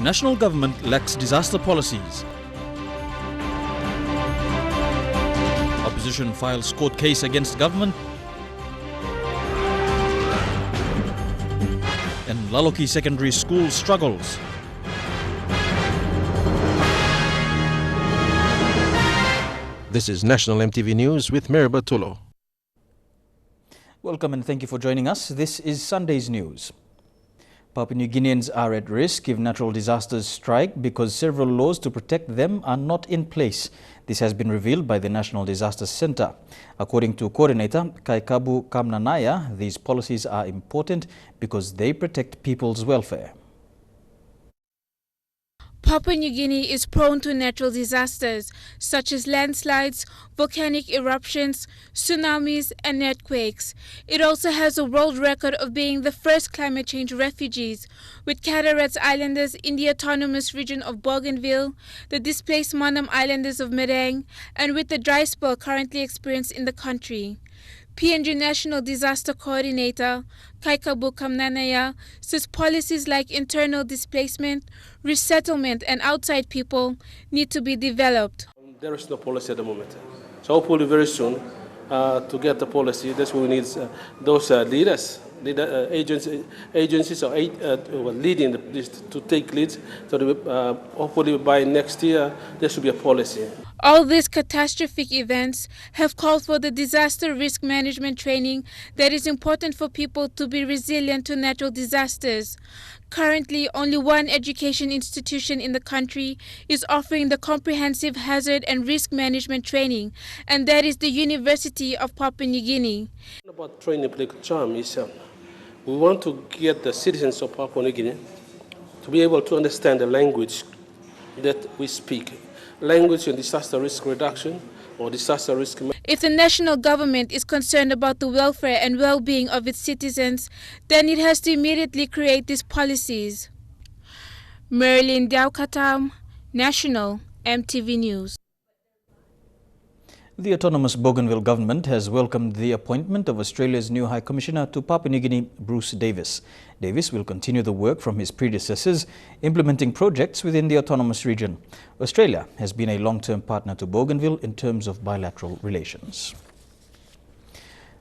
National government lacks disaster policies. Opposition files court case against government. And Laloki Secondary School struggles. This is National EMTV News with Meriba Tulo. Welcome and thank you for joining us. This is Sunday's news. Papua New Guineans are at risk if natural disasters strike because several laws to protect them are not in place. This has been revealed by the National Disaster Centre. According to Coordinator Kaikabu Kamnanaya, these policies are important because they protect people's welfare. Papua New Guinea is prone to natural disasters such as landslides, volcanic eruptions, tsunamis and earthquakes. It also has a world record of being the first climate change refugees, with Cataracts Islanders in the autonomous region of Bougainville, the displaced Manam Islanders of Mereng, and with the dry spell currently experienced in the country. PNG National Disaster Coordinator Kaikabu Kamnanaya says policies like internal displacement, resettlement and outside people need to be developed. There is no policy at the moment. So hopefully very soon to get the policy, that's what we need those leaders, agencies or leading this to take leads. So hopefully by next year there should be a policy. All these catastrophic events have called for the disaster risk management training that is important for people to be resilient to natural disasters. Currently, only one education institution in the country is offering the comprehensive hazard and risk management training, and that is the University of Papua New Guinea. About training public charm is we want to get the citizens of Papua New Guinea to be able to understand the language that we speak. Language and disaster risk reduction or disaster risk. If the national government is concerned about the welfare and well-being of its citizens, then it has to immediately create these policies. Marilyn Daukatam, National EMTV News. The autonomous Bougainville government has welcomed the appointment of Australia's new High Commissioner to Papua New Guinea, Bruce Davis. Davis will continue the work from his predecessors, implementing projects within the autonomous region. Australia has been a long-term partner to Bougainville in terms of bilateral relations.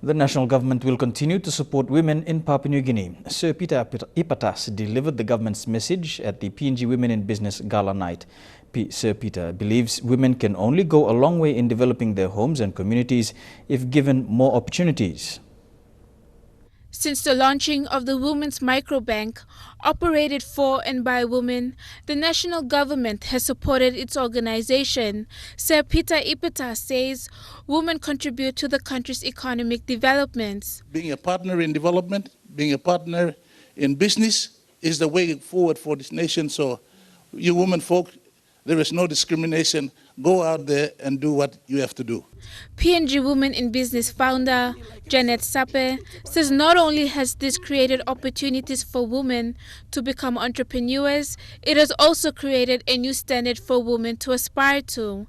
The national government will continue to support women in Papua New Guinea. Sir Peter Ipatas delivered the government's message at the PNG Women in Business Gala Night. Sir Peter believes women can only go a long way in developing their homes and communities if given more opportunities. Since the launching of the Women's Microbank, operated for and by women, the national government has supported its organization. Sir Peter Ipatas says women contribute to the country's economic developments. Being a partner in development, being a partner in business is the way forward for this nation. So you women folk, there is no discrimination. Go out there and do what you have to do. PNG Women in Business founder Janet Sape says not only has this created opportunities for women to become entrepreneurs, it has also created a new standard for women to aspire to.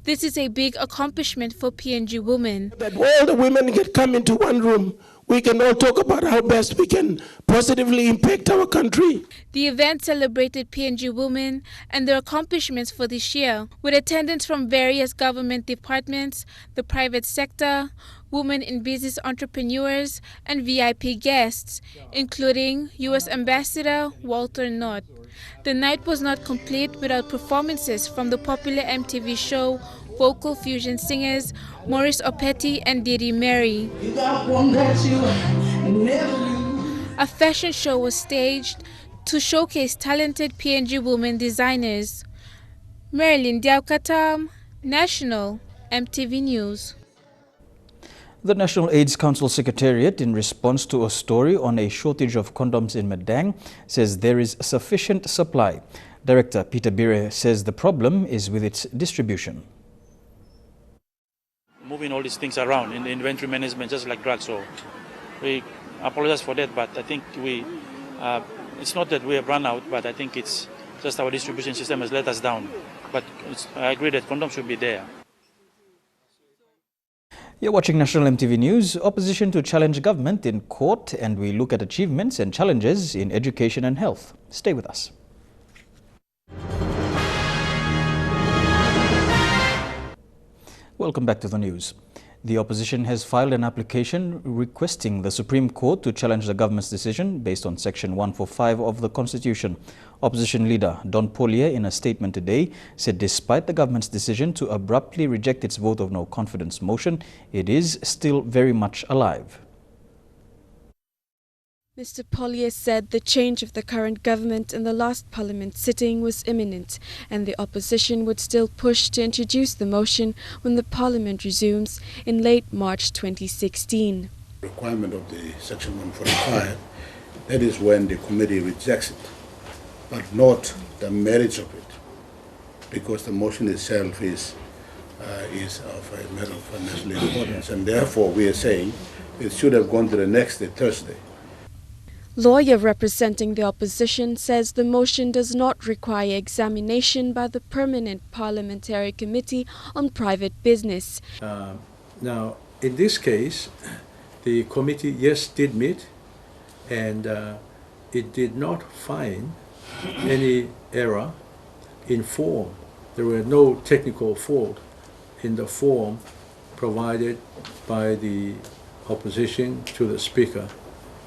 This is a big accomplishment for PNG women. That all the women can come into one room, we can all talk about how best we can positively impact our country. The event celebrated PNG women and their accomplishments for this year, with attendance from various government departments, the private sector, women in business entrepreneurs, and VIP guests, including U.S. Ambassador Walter Knott. The night was not complete without performances from the popular MTV show vocal fusion singers Maurice Opeti and Didi Mary. A fashion show was staged to showcase talented PNG women designers. Marilyn Daukatam, National EMTV News. The National AIDS Council Secretariat, in response to a story on a shortage of condoms in Madang, says there is sufficient supply. Director Peter Bire says the problem is with its distribution. Moving all these things around in the inventory management, just like drugs. So we apologize for that, but I think it's not that we have run out, but I think it's just our distribution system has let us down. But I agree that condoms should be there. You're watching National EMTV News. Opposition to challenge government in court, and we look at achievements and challenges in education and health. Stay with us. Welcome back to the news. The opposition has filed an application requesting the Supreme Court to challenge the government's decision based on Section 145 of the Constitution. Opposition leader Don Pollier, in a statement today, said despite the government's decision to abruptly reject its vote of no confidence motion, it is still very much alive. Mr. Pollier said the change of the current government in the last parliament sitting was imminent and the opposition would still push to introduce the motion when the parliament resumes in late March 2016. Requirement of the Section 145, that is when the committee rejects it, but not the merits of it, because the motion itself is of a matter of national importance, and therefore we are saying it should have gone to the next day, Thursday. Lawyer representing the opposition says the motion does not require examination by the Permanent Parliamentary Committee on Private Business. Now, in this case, the committee, yes, did meet, and it did not find any error in form. There were no technical fault in the form provided by the opposition to the Speaker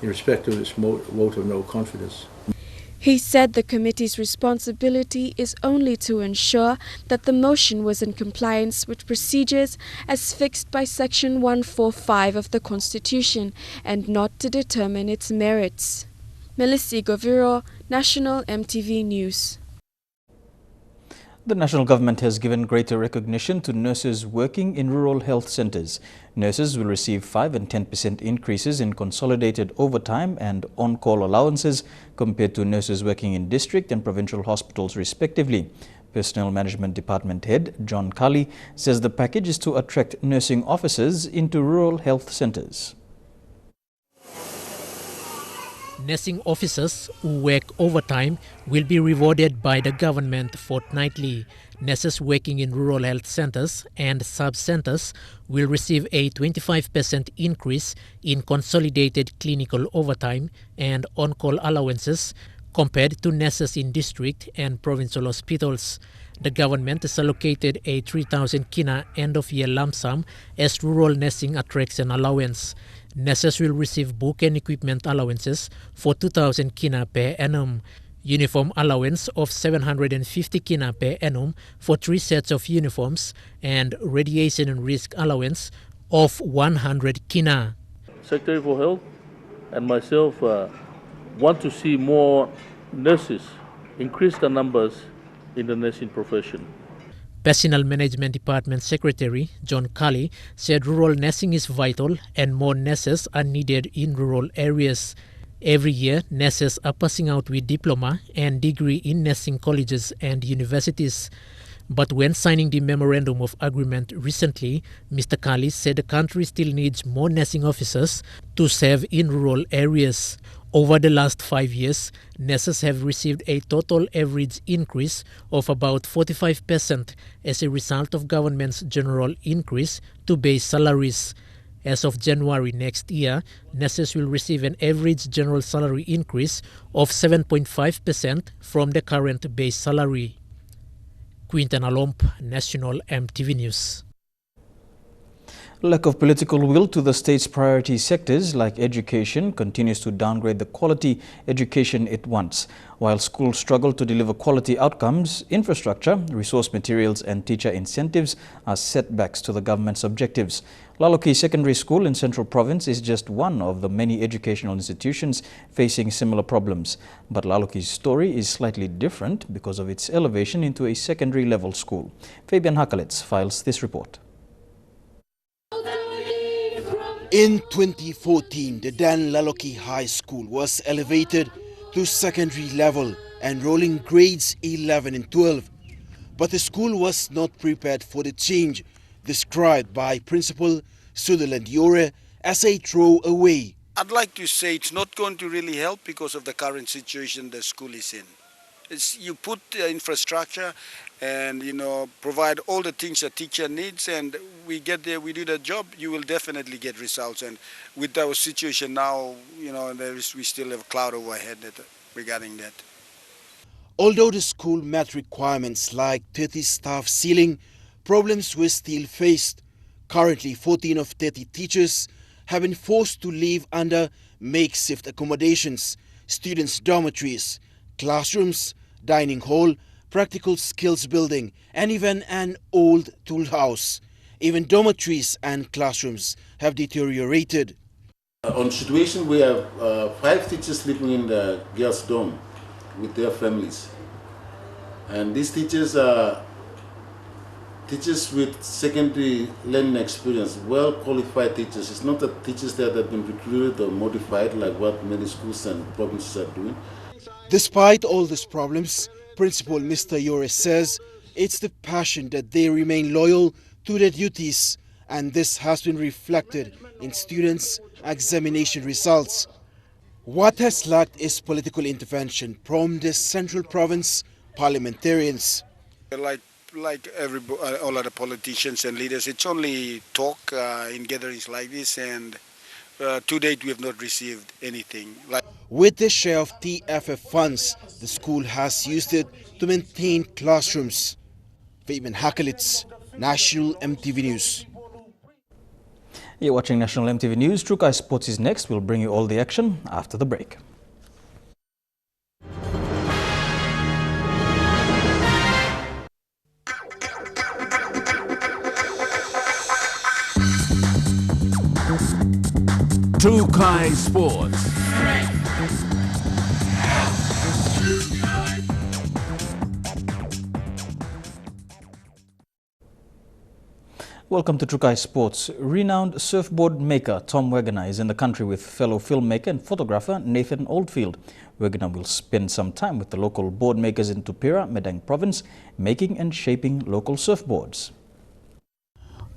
in respect to this vote of no confidence. He said the committee's responsibility is only to ensure that the motion was in compliance with procedures as fixed by Section 145 of the Constitution and not to determine its merits. Melissa Goviro, National EMTV News. The national government has given greater recognition to nurses working in rural health centres. Nurses will receive 5% and 10% increases in consolidated overtime and on-call allowances compared to nurses working in district and provincial hospitals respectively. Personnel Management Department Head John Kali says the package is to attract nursing officers into rural health centres. Nursing officers who work overtime will be rewarded by the government fortnightly. Nurses working in rural health centers and sub-centers will receive a 25% increase in consolidated clinical overtime and on-call allowances compared to nurses in district and provincial hospitals. The government has allocated a 3,000 kina end-of-year lump sum as rural nursing attraction allowance. Nurses will receive book and equipment allowances for 2,000 kina per annum, uniform allowance of 750 kina per annum for 3 sets of uniforms, and radiation and risk allowance of 100 kina. Secretary for Health and myself want to see more nurses, increase the numbers in the nursing profession. Personnel Management Department Secretary John Kali said rural nursing is vital and more nurses are needed in rural areas. Every year, nurses are passing out with diploma and degree in nursing colleges and universities. But when signing the Memorandum of Agreement recently, Mr. Kali said the country still needs more nursing officers to serve in rural areas. Over the last 5 years, nurses have received a total average increase of about 45% as a result of government's general increase to base salaries. As of January next year, nurses will receive an average general salary increase of 7.5% from the current base salary. Quinton Alomp, National EMTV News. Lack of political will to the state's priority sectors like education continues to downgrade the quality education it wants. While schools struggle to deliver quality outcomes, infrastructure, resource materials and teacher incentives are setbacks to the government's objectives. Laloki Secondary School in Central Province is just one of the many educational institutions facing similar problems. But Laloki's story is slightly different because of its elevation into a secondary level school. Fabian Hakalets files this report. In 2014, the then Laloki High School was elevated to secondary level, enrolling grades 11 and 12. But the school was not prepared for the change, described by Principal Sutherland Yore as a throwaway. I'd like to say it's not going to really help because of the current situation the school is in. You put infrastructure and provide all the things a teacher needs, and we get there, we do the job, you will definitely get results. And with our situation now, we still have a cloud overhead regarding that. Although the school met requirements like 30 staff ceiling, problems were still faced. Currently, 14 of 30 teachers have been forced to live under makeshift accommodations, students' dormitories, classrooms, dining hall, practical skills building, and even an old tool house. Even dormitories and classrooms have deteriorated. On situation, we have 5 teachers sleeping in the girls' dorm with their families. And these teachers are teachers with secondary learning experience, well-qualified teachers. It's not that teachers that have been recruited or modified like what many schools and provinces are doing. Despite all these problems, Principal Mr. Yore says it's the passion that they remain loyal to their duties, and this has been reflected in students' examination results. What has lacked is political intervention from the Central Province parliamentarians. Like all other politicians and leaders, it's only talk in gatherings like this, and to date we have not received anything. With the share of TFF funds, the school has used it to maintain classrooms. Fabian Hakelitz, National MTV News. You're watching National MTV News. Trukai Sports is next. We'll bring you all the action after the break. Trukai Sports. Welcome to Trukai Sports. Renowned surfboard maker Tom Wegener is in the country with fellow filmmaker and photographer Nathan Oldfield. Wegener will spend some time with the local board makers in Tupira, Medang Province, making and shaping local surfboards.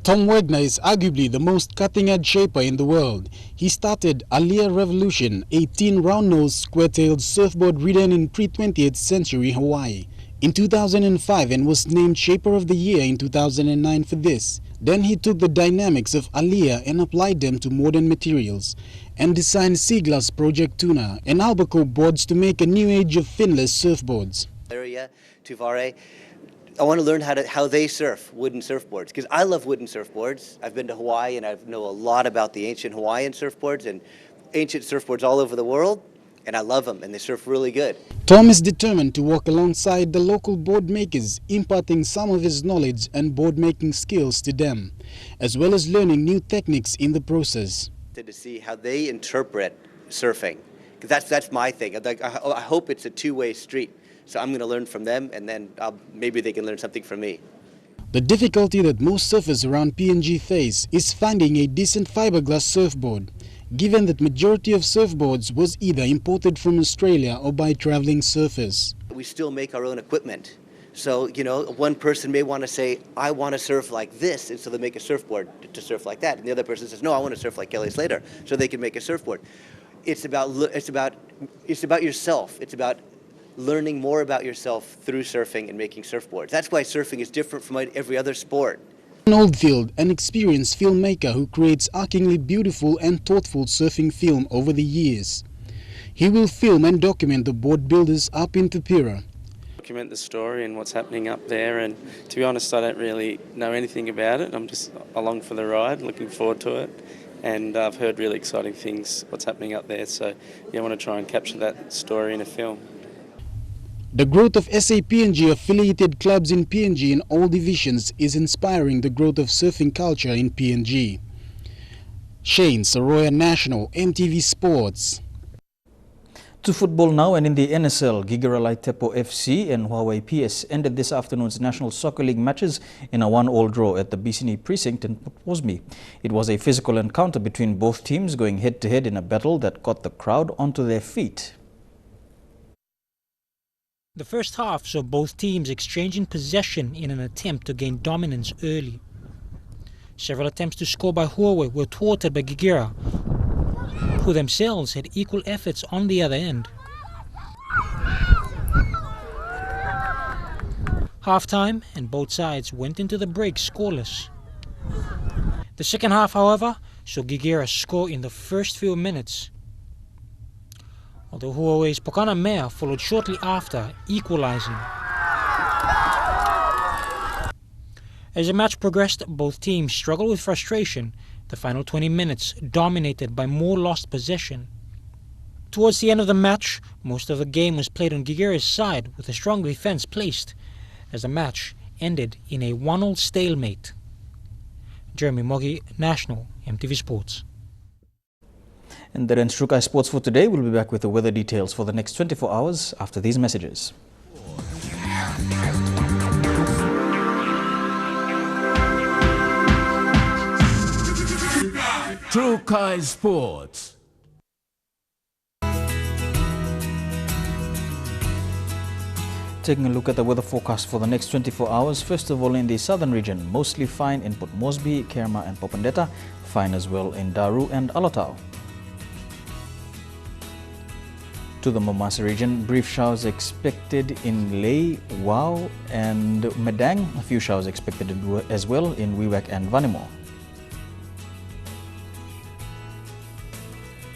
Tom Wegener is arguably the most cutting-edge shaper in the world. He started Alia Revolution, a tin round-nosed, square-tailed surfboard ridden in pre-20th century Hawaii, in 2005 and was named Shaper of the Year in 2009 for this. Then he took the dynamics of Alia and applied them to modern materials and designed Seaglass Project Tuna and Albacore boards to make a new age of finless surfboards. Tuvare. I want to learn how they surf wooden surfboards, because I love wooden surfboards. I've been to Hawaii and I know a lot about the ancient Hawaiian surfboards and ancient surfboards all over the world, and I love them and they surf really good. Tom is determined to work alongside the local board makers, imparting some of his knowledge and board making skills to them, as well as learning new techniques in the process. To see how they interpret surfing, because that's my thing. I hope it's a two-way street. So I'm going to learn from them, and then maybe they can learn something from me. The difficulty that most surfers around PNG face is finding a decent fiberglass surfboard, given that majority of surfboards was either imported from Australia or by traveling surfers. We still make our own equipment. So, you know, one person may want to say, I want to surf like this, and so they make a surfboard to surf like that. And the other person says, no, I want to surf like Kelly Slater, so they can make a surfboard. It's about yourself. It's about learning more about yourself through surfing and making surfboards. That's why surfing is different from every other sport. Oldfield, an experienced filmmaker who creates archingly beautiful and thoughtful surfing film over the years. He will film and document the board builders up in Tupira. Document the story and what's happening up there, and to be honest, I don't really know anything about it. I'm just along for the ride, looking forward to it. And I've heard really exciting things, what's happening up there, so yeah, I want to try and capture that story in a film. The growth of SAPNG affiliated clubs in PNG in all divisions is inspiring the growth of surfing culture in PNG. Shane Saroya, National MTV Sports. To football now, and in the NSL, Gigara Tepo FC and Huawei PS ended this afternoon's National Soccer League matches in a 1-1 draw at the Bisini precinct in Port Moresby. It was a physical encounter between both teams going head-to-head in a battle that got the crowd onto their feet. The first half saw both teams exchanging possession in an attempt to gain dominance early. Several attempts to score by Huawei were thwarted by Gigera, who themselves had equal efforts on the other end. Half-time, and both sides went into the break scoreless. The second half, however, saw Gigera score in the first few minutes, although Huawei's Pokana Mea followed shortly after, equalizing. As the match progressed, both teams struggled with frustration, the final 20 minutes dominated by more lost possession. Towards the end of the match, most of the game was played on Gigira's side with a strong defense placed, as the match ended in a 1-1 stalemate. Jeremy Moggy, National, EMTV Sports. And that ends True Kai Sports for today. We'll be back with the weather details for the next 24 hours after these messages. True Kai Sports. Taking a look at the weather forecast for the next 24 hours. First of all, in the southern region, mostly fine in Port Moresby, Kerma and Popondetta. Fine as well in Daru and Alatau. To the Momasa region, brief showers expected in Lei, Wau and Medang. A few showers expected as well in Wewak and Vanimo.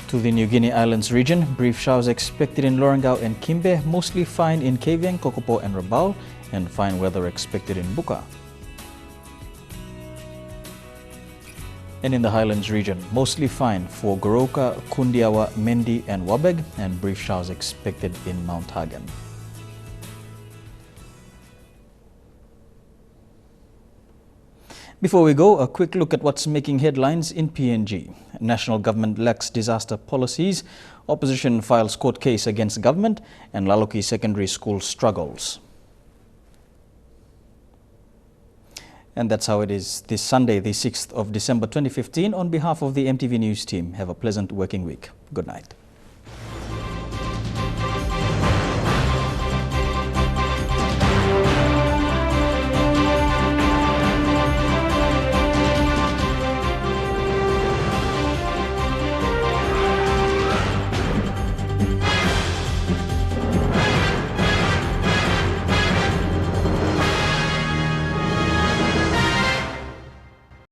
To the New Guinea Islands region, brief showers expected in Lorengau and Kimbe, mostly fine in Kavieng, Kokopo and Rabaul, and fine weather expected in Buka. And in the Highlands region, mostly fine for Goroka, Kundiawa, Mendi and Wabeg, and brief showers expected in Mount Hagen. Before we go, a quick look at what's making headlines in PNG. National government lacks disaster policies, opposition files court case against government, and Laloki Secondary School struggles. And that's how it is this Sunday, the 6th of December 2015. On behalf of the EMTV News team, have a pleasant working week. Good night.